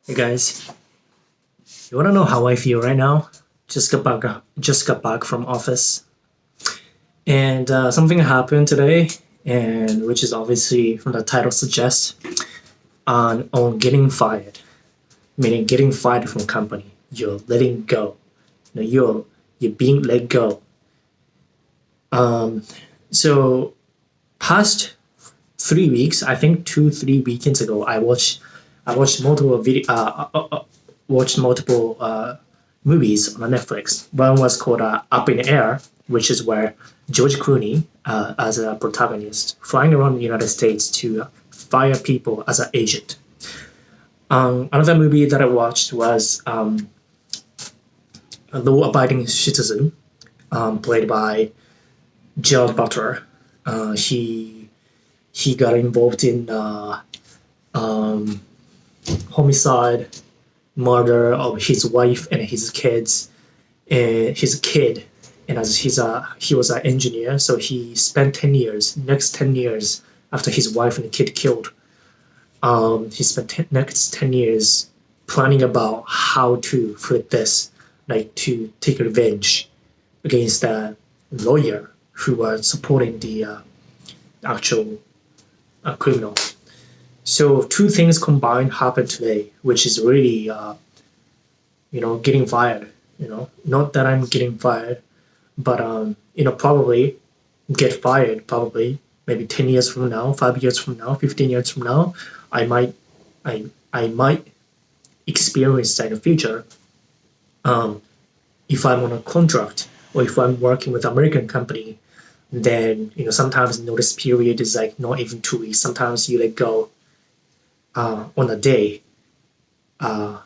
Hey guys, you wanna know how I feel right now? Just got back from office, and something happened today, and which is obviously from the title suggests on getting fired, meaning getting fired from company. You're letting go. You're being let go. Um, so past 3 weeks, I think 2 3 weekends ago, I watched multiple movies on Netflix. One was called Up in the Air, which is where George Clooney, as a protagonist, flying around the United States to fire people as an agent. Another movie that I watched was A Law Abiding Citizen, played by Gerald Butler. He got involved in um, homicide, murder of his wife and his kids, and his kid. And as he was an engineer, so he spent 10 years, next 10 years after his wife and kid killed. He spent next 10 years planning about how to flip this, like to take revenge against the lawyer who was supporting the actual criminal. So two things combined happened today, which is really getting fired. Not that I'm getting fired, but probably get fired. Probably maybe 10 years from now, 5 years from now, 15 years from now, I might I might experience that in the future. Um, if I'm on a contract or if I'm working with an American company, then sometimes notice period is like not even 2 weeks. Sometimes you let go on a day uh,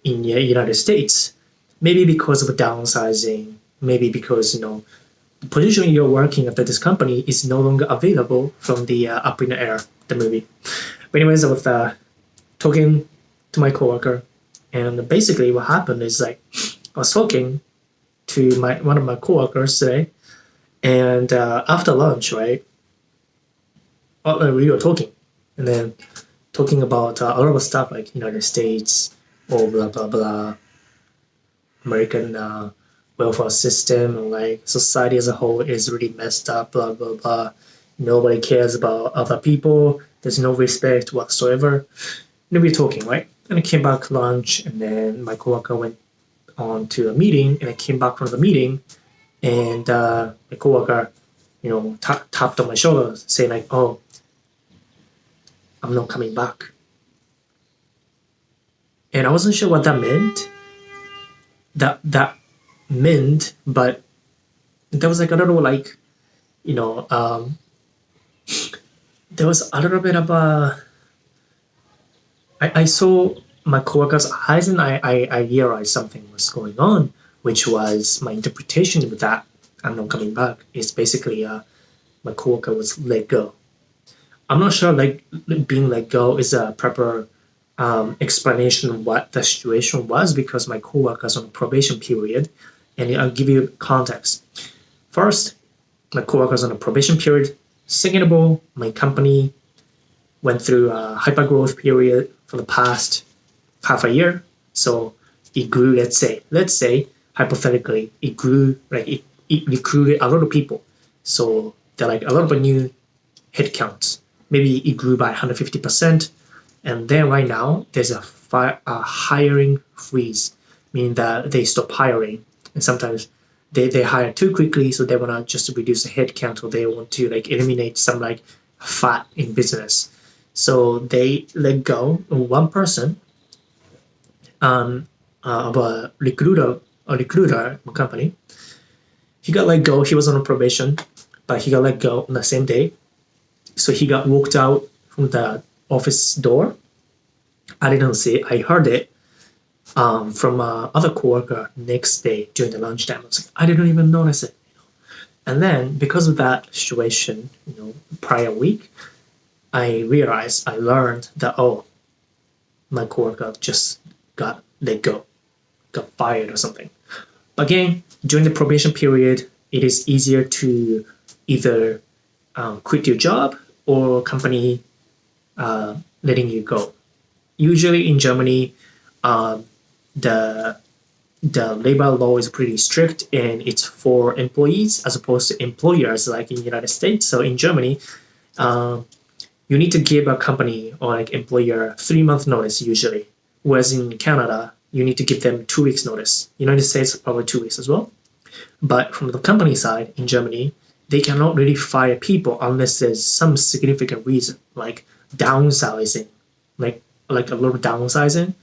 in the United States, maybe because of downsizing, maybe because the position you're working at this company is no longer available from the Up in the Air, the movie. But anyways, I was talking to my coworker, and basically what happened is like I was talking to my one of my coworkers today, and after lunch, right, we were talking, and then talking about a lot of stuff like United States or blah blah blah, American welfare system, and like society as a whole is really messed up, blah blah blah. Nobody cares about other people. There's no respect whatsoever. And we're talking, right? And I came back lunch, and then my coworker went on to a meeting, and I came back from the meeting, and my coworker, tapped on my shoulder, saying like, "Oh, I'm not coming back." And I wasn't sure what that meant. That meant, but there was like a little like, you know, um, there was a little bit of a. I saw my coworker's eyes, and I realized something was going on, which was my interpretation of that. I'm not coming back. Is basically my coworker was let go. I'm not sure like being let go is a proper explanation of what the situation was because my coworker's on probation period, and I'll give you context. First, my coworker's on a probation period. Second of all, my company went through a hyper growth period for the past half a year. So it grew, let's say hypothetically, it grew like it recruited a lot of people. So there are like a lot of new headcounts. Maybe it grew by 150%. And then right now there's a hiring freeze, meaning that they stop hiring. And sometimes they hire too quickly, so they want to just reduce the headcount, or they want to like eliminate some like fat in business. So they let go of one person, of a recruiter company. He got let go. He was on a probation, but he got let go on the same day. So he got walked out from the office door. I didn't see it. I heard it from other coworker next day during the lunchtime. I was like, I didn't even notice it. And then because of that situation, prior week, I learned that my coworker just got let go, got fired or something. Again, during the probation period, it is easier to either quit your job or company letting you go. Usually in Germany, um, the the labor law is pretty strict and it's for employees as opposed to employers like in the United States. So in Germany, um, you need to give a company or like employer 3 month notice usually. Whereas in Canada, you need to give them 2 weeks notice. United States probably 2 weeks as well. But from the company side in Germany, they cannot really fire people unless there's some significant reason, like downsizing, like like a little downsizing,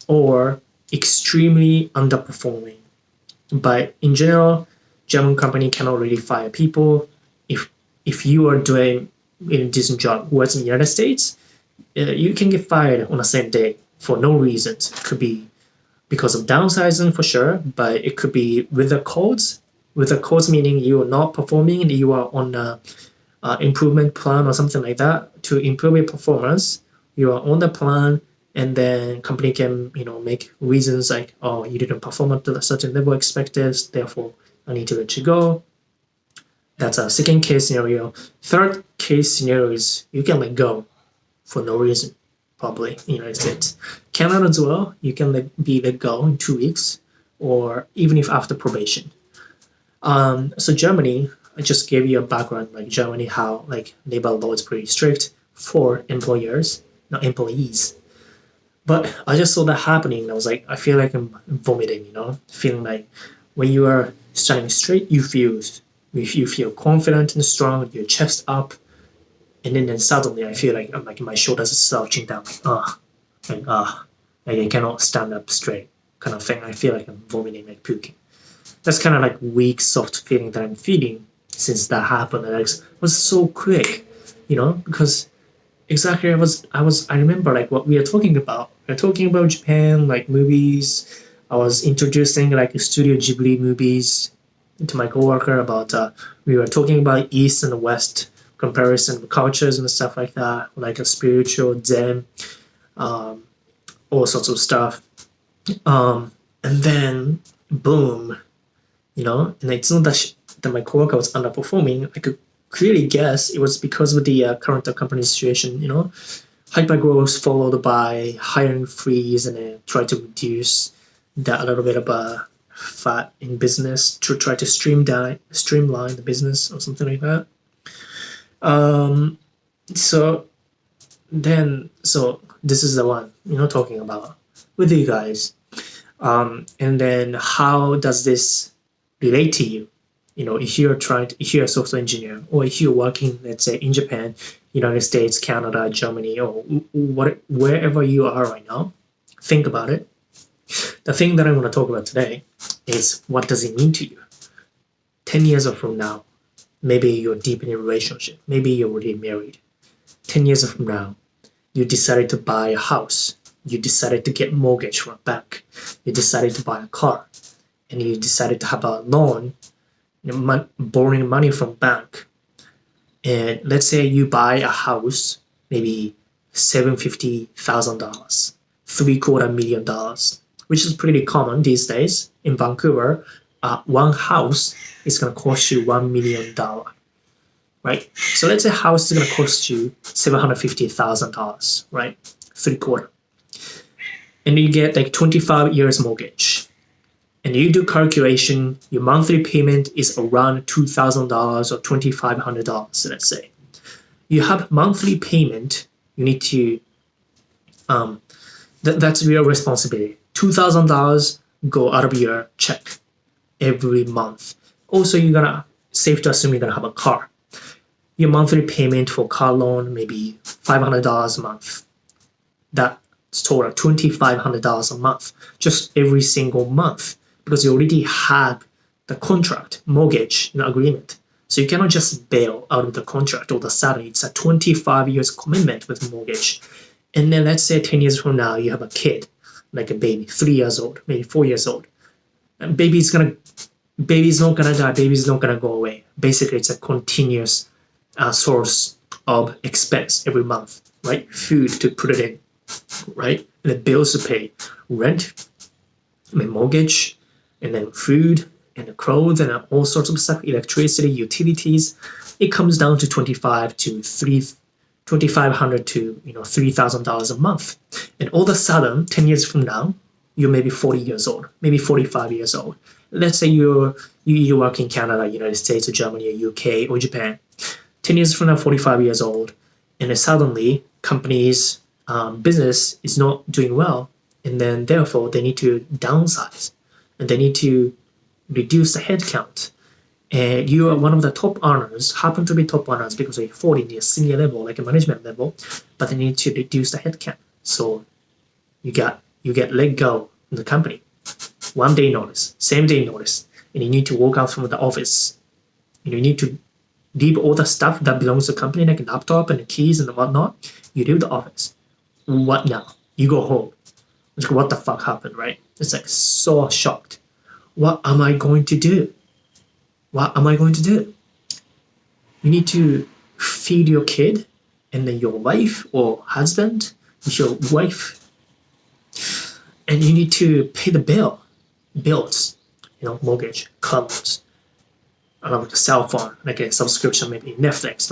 or extremely underperforming. But in general, German company cannot really fire people if you are doing a decent job. Whereas in the United States, you can get fired on the same day for no reasons. It could be because of downsizing for sure, but it could be with the codes. With the codes meaning you are not performing and you are on a improvement plan or something like that to improve your performance. You are on the plan, and then company can make reasons like, oh, you didn't perform at a certain level expected, therefore I need to let you go. That's a second case scenario. Third case scenario is you can let go for no reason, probably in the United States. Canada as well, you can be let go in 2 weeks, or even if after probation. So Germany, I just gave you a background, like Germany, how like labor law is pretty strict for employers, not employees. But I just saw that happening, and I was like, I feel like I'm vomiting, feeling like when you are standing straight, you feel confident and strong, your chest up, and then suddenly I feel like I'm like my shoulders are slouching down, like I cannot stand up straight, kind of thing. I feel like I'm vomiting, like puking. That's kind of like weak, soft feeling that I'm feeling since that happened. And it was so quick, because exactly I remember like what we are talking about. We're talking about Japan, like movies. I was introducing like Studio Ghibli movies to my coworker about. We were talking about East and West comparison of cultures and stuff like that, like a spiritual Zen, um, all sorts of stuff. And then boom, and it's not that my coworker was underperforming. I could clearly guess it was because of the current company situation, hyper growth followed by hiring freeze, and then try to reduce that a little bit of a fat in business to try to streamline the business or something like that. Um, so so this is the one, talking about with you guys. And then how does this relate to you? If you're a software engineer, or if you're working, let's say in Japan, United States, Canada, Germany, or wherever you are right now, think about it. The thing that I want to talk about today is, what does it mean to you? 10 years from now, maybe you're deep in a relationship, maybe you're already married. 10 years from now, you decided to buy a house, you decided to get mortgage from a bank, you decided to buy a car, and you decided to have a loan, borrowing money from bank. And let's say you buy a house, maybe $750,000, $750,000, which is pretty common these days in Vancouver. One house is going to cost you $1 million, right? So let's say a house is going to cost you $750,000, right? 3/4. And you get like 25 years mortgage. And you do calculation, your monthly payment is around $2,000 or $2,500, let's say. You have monthly payment, you need to, that's your responsibility. $2,000 go out of your check every month. Also, you're gonna, safe to assume you're gonna have a car. Your monthly payment for car loan, maybe $500 a month. That's total $2,500 a month, just every single month, because you already have the contract, mortgage, agreement. So you cannot just bail out of the contract all of a sudden. It's a 25 years commitment with mortgage. And then let's say 10 years from now, you have a kid, like a baby, 3 years old, maybe 4 years old. And baby's not gonna die, baby's not gonna go away. Basically, it's a continuous source of expense every month, right? Food to put it in, right? And the bills to pay, rent, mortgage, and then food, and the clothes, and all sorts of stuff, electricity, utilities. It comes down to 25 to $2,500 to $3,000 a month, and all of a sudden 10 years from now you're maybe 40 years old, maybe 45 years old. Let's say you work in Canada, United States, or Germany, or UK, or Japan. 10 years from now, 45 years old, and then suddenly companies business is not doing well, and then therefore they need to downsize, and they need to reduce the headcount. And you are one of the top earners, happen to be top earners because you're 40 in the senior level, like a management level, but they need to reduce the headcount. So you get let go in the company. 1 day notice, same day notice, and you need to walk out from the office. You need to leave all the stuff that belongs to the company, like a laptop and the keys and whatnot. You leave the office. What now? You go home. It's like, what the fuck happened, right? It's like so shocked. What am I going to do? What am I going to do? You need to feed your kid, and then your wife or husband, your wife, and you need to pay the bills, mortgage, car loans, like a cell phone, like a subscription, maybe Netflix,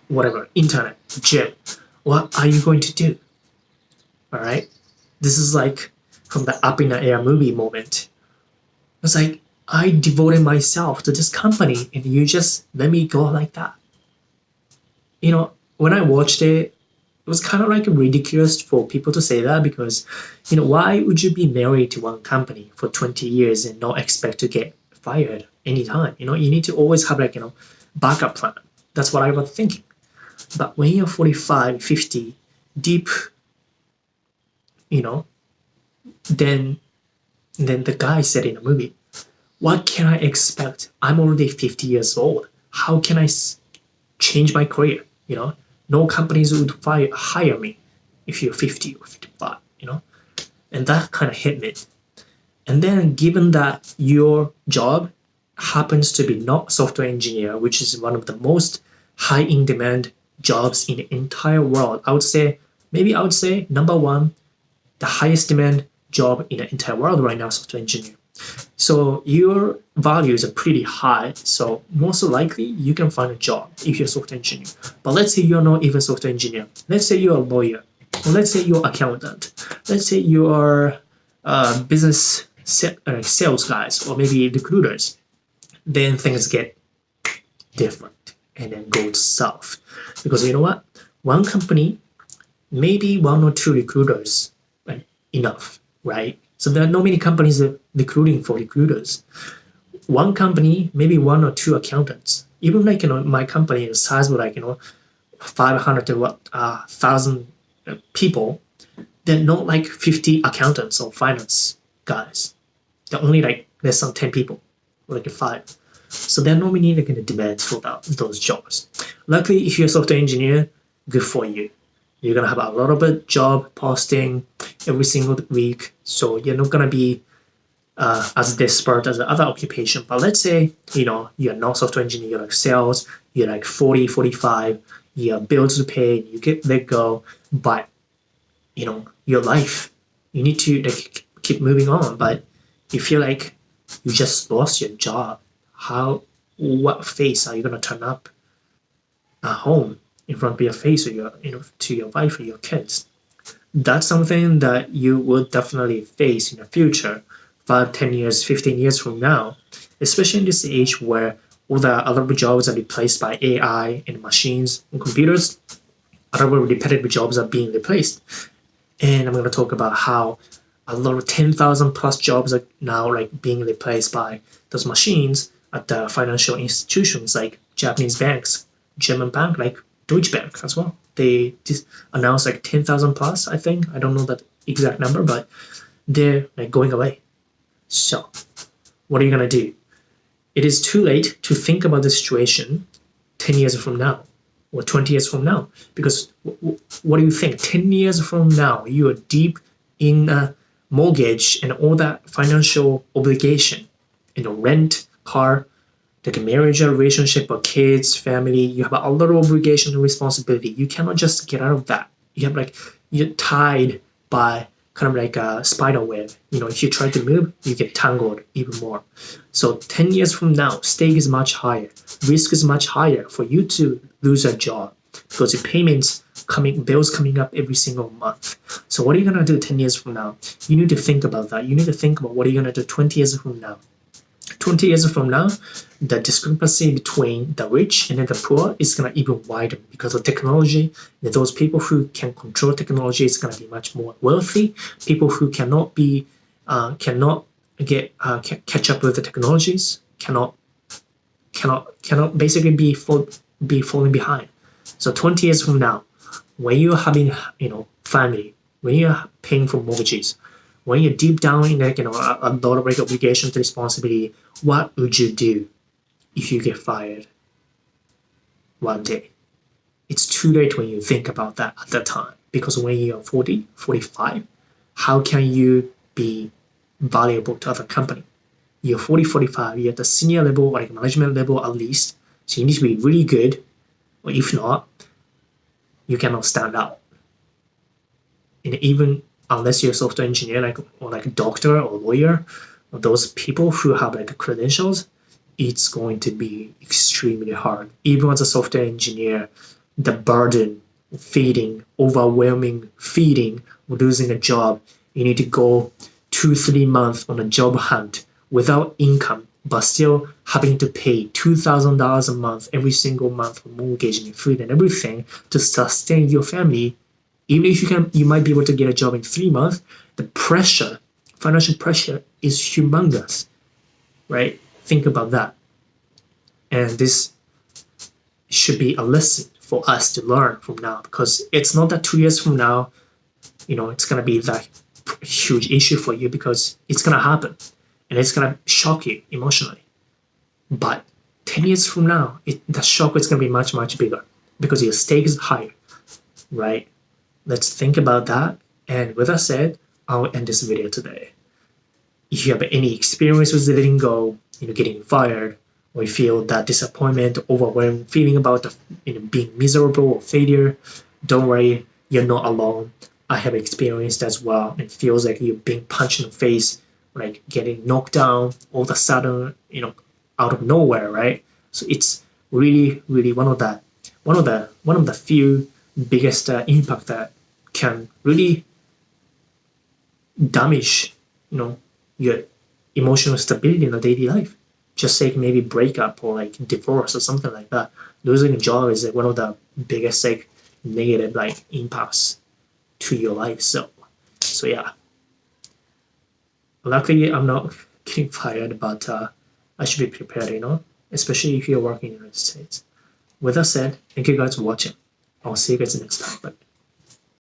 whatever, internet, gym. What are you going to do? All right, this is like from the Up in the Air movie moment. It's like, I devoted myself to this company and you just let me go like that. When I watched it, it was kind of like ridiculous for people to say that because, why would you be married to one company for 20 years and not expect to get fired anytime? You need to always have backup plan. That's what I was thinking. But when you're 45, 50, deep, then the guy said in the movie, what can I expect? I'm already 50 years old. How can I change my career? No companies would hire me if you're 50 or 55, And that kind of hit me. And then given that your job happens to be not software engineer, which is one of the most high in demand jobs in the entire world, I would say number one, the highest demand job in the entire world right now, software engineer. So your values are pretty high. So most likely you can find a job if you're a software engineer. But let's say you're not even a software engineer. Let's say you're a lawyer. Or let's say you're an accountant. Let's say you are business sales guys or maybe recruiters. Then things get different and then go south. Because you know what? One company, maybe one or two recruiters, enough, right? So there are not many companies that recruiting for recruiters. One company, maybe one or two accountants. Even my company is sizable, 500 to 1,000 people. They're not like 50 accountants or finance guys. They're only like less than 10 people, like 5. So there are not many demands for those jobs. Luckily, if you're a software engineer, good for you. You're going to have a lot of job posting every single week. So you're not going to be as desperate as the other occupation. But let's say, you're not software engineer, you're like sales, you're like 40, 45, you have bills to pay, you get let go. But, your life, you need to keep moving on. But you feel like you just lost your job. What face are you going to turn up at home? In front of your face or to your wife or your kids. That's something that you will definitely face in the future, 5, 10 years, 15 years from now, especially in this age where all the other jobs are replaced by AI and machines and computers. Other repetitive jobs are being replaced. And I'm going to talk about how a lot of 10,000 plus jobs are now being replaced by those machines at the financial institutions like Japanese banks, German bank, like Deutsche Bank as well. They just announced 10,000 plus, I think. I don't know that exact number, but they're going away. So what are you going to do? It is too late to think about the situation 10 years from now or 20 years from now. Because what do you think? 10 years from now, you are deep in a mortgage and all that financial obligation, rent, car, like a marriage, a relationship, or kids, family. You have a lot of obligation and responsibility. You cannot just get out of that. You're tied by kind of like a spider web. If you try to move, you get tangled even more. So 10 years from now, stake is much higher. Risk is much higher for you to lose a job. because your payments bills coming up every single month. So what are you gonna do 10 years from now? You need to think about that. You need to think about what are you gonna do 20 years from now. 20 years from now, the discrepancy between the rich and the poor is going to even widen because of technology. And those people who can control technology is going to be much more wealthy. People who cannot catch up with the technologies cannot basically be falling behind. So 20 years from now, when you're having family, when you're paying for mortgages, when you're deep down in a lot of obligation to responsibility, what would you do if you get fired one day? It's too late when you think about that at that time, because when you're 40, 45, how can you be valuable to other company? You're 40, 45, you're at the senior level, like management level at least, so you need to be really good, or if not, you cannot stand out. And even unless you're a software engineer, or a doctor or lawyer, or those people who have credentials, it's going to be extremely hard. Even as a software engineer, the burden, overwhelming feeding, losing a job, you need to go 2-3 months on a job hunt without income, but still having to pay $2,000 a month every single month for mortgage and food and everything to sustain your family. Even if you might be able to get a job in 3 months, the financial pressure is humongous, right? Think about that. And this should be a lesson for us to learn from now, because it's not that 2 years from now, it's going to be that huge issue for you, because it's going to happen and it's going to shock you emotionally. But 10 years from now, the shock is going to be much, much bigger because your stake is higher, right? Let's think about that. And with that said, I'll end this video today. If you have any experience with letting go, getting fired, or you feel that disappointment, overwhelming feeling about being miserable or failure, don't worry, you're not alone. I have experienced as well. It feels like you're being punched in the face, like getting knocked down all of a sudden, out of nowhere, right? So it's really, really one of the few biggest impact that can really damage, your emotional stability in the daily life. Just like maybe breakup or divorce or something like that. Losing a job is one of the biggest negative impacts to your life. So yeah. Luckily, I'm not getting fired, but I should be prepared, especially if you're working in the United States. With that said, thank you guys for watching. I'll see you guys next time. Bye.